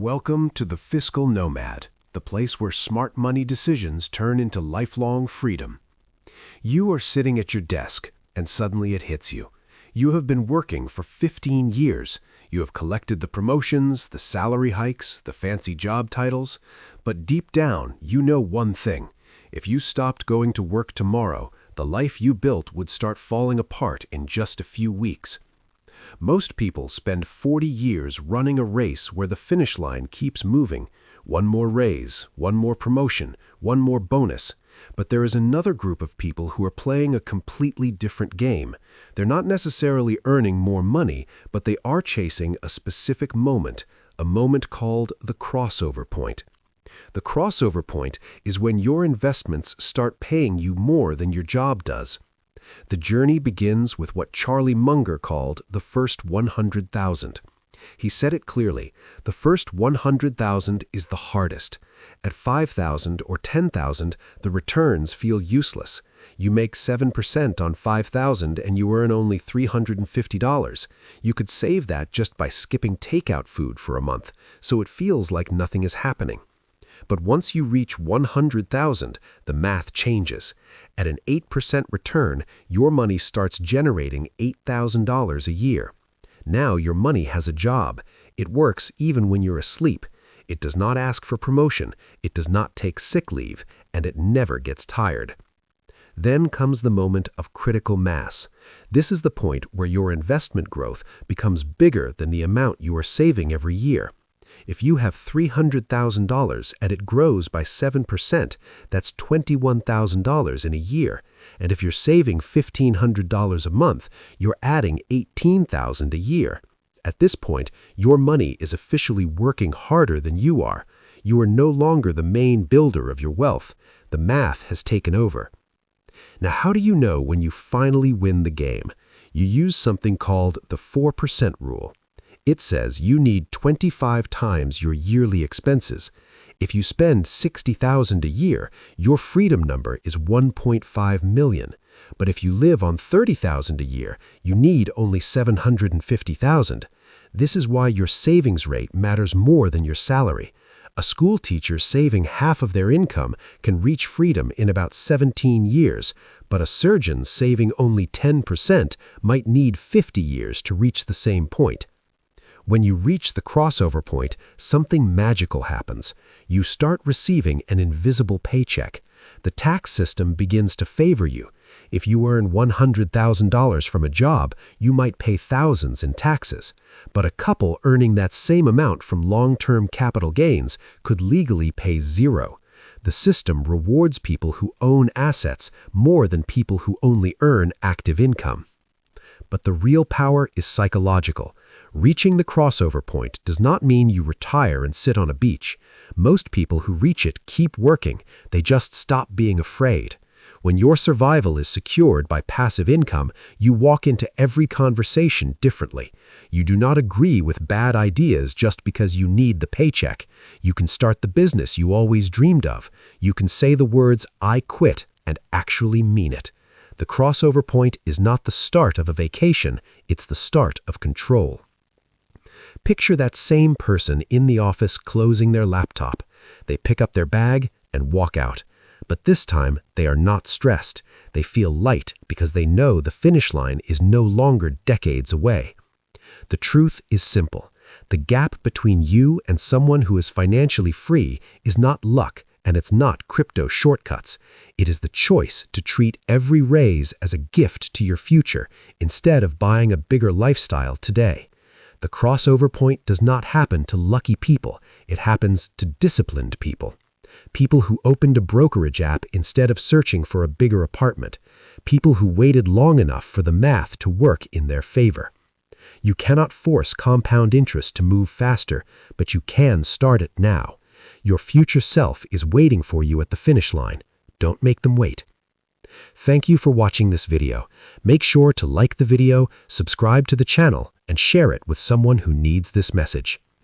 Welcome to the Fiscal Nomad, the place where smart money decisions turn into lifelong freedom. You are sitting at your desk, and suddenly it hits you. You have been working for 15 years. You have collected the promotions, the salary hikes, the fancy job titles. But deep down, you know one thing. If you stopped going to work tomorrow, the life you built would start falling apart in just a few weeks. Most people spend 40 years running a race where the finish line keeps moving. One more raise, one more promotion, one more bonus. But there is another group of people who are playing a completely different game. They're not necessarily earning more money, but they are chasing a specific moment, a moment called the crossover point. The crossover point is when your investments start paying you more than your job does. The journey begins with what Charlie Munger called the first 100,000. He said it clearly, the first 100,000 is the hardest. At 5,000 or 10,000, the returns feel useless. You make 7% on 5,000 and you earn only $350. You could save that just by skipping takeout food for a month, so it feels like nothing is happening. But once you reach 100,000, the math changes. At an 8% return, your money starts generating $8,000 a year. Now your money has a job. It works even when you're asleep. It does not ask for promotion, it does not take sick leave, and it never gets tired. Then comes the moment of critical mass. This is the point where your investment growth becomes bigger than the amount you are saving every year. If you have $300,000 and it grows by 7%, that's $21,000 in a year. And if you're saving $1,500 a month, you're adding $18,000 a year. At this point, your money is officially working harder than you are. You are no longer the main builder of your wealth. The math has taken over. Now, how do you know when you finally win the game? You use something called the 4% rule. It says you need 25 times your yearly expenses. If you spend $60,000 a year, your freedom number is 1.5 million. But if you live on $30,000 a year, you need only 750,000. This is why your savings rate matters more than your salary. A school teacher saving half of their income can reach freedom in about 17 years, but a surgeon saving only 10% might need 50 years to reach the same point. When you reach the crossover point, something magical happens. You start receiving an invisible paycheck. The tax system begins to favor you. If you earn $100,000 from a job, you might pay thousands in taxes. But a couple earning that same amount from long-term capital gains could legally pay zero. The system rewards people who own assets more than people who only earn active income. But the real power is psychological. Reaching the crossover point does not mean you retire and sit on a beach. Most people who reach it keep working. They just stop being afraid. When your survival is secured by passive income, you walk into every conversation differently. You do not agree with bad ideas just because you need the paycheck. You can start the business you always dreamed of. You can say the words, "I quit," and actually mean it. The crossover point is not the start of a vacation, it's the start of control. Picture that same person in the office closing their laptop. They pick up their bag and walk out. But this time, they are not stressed. They feel light because they know the finish line is no longer decades away. The truth is simple. The gap between you and someone who is financially free is not luck, and it's not crypto shortcuts. It is the choice to treat every raise as a gift to your future instead of buying a bigger lifestyle today. The crossover point does not happen to lucky people. It happens to disciplined people. People who opened a brokerage app instead of searching for a bigger apartment. People who waited long enough for the math to work in their favor. You cannot force compound interest to move faster, but you can start it now. Your future self is waiting for you at the finish line. Don't make them wait. Thank you for watching this video. Make sure to like the video, subscribe to the channel, and share it with someone who needs this message.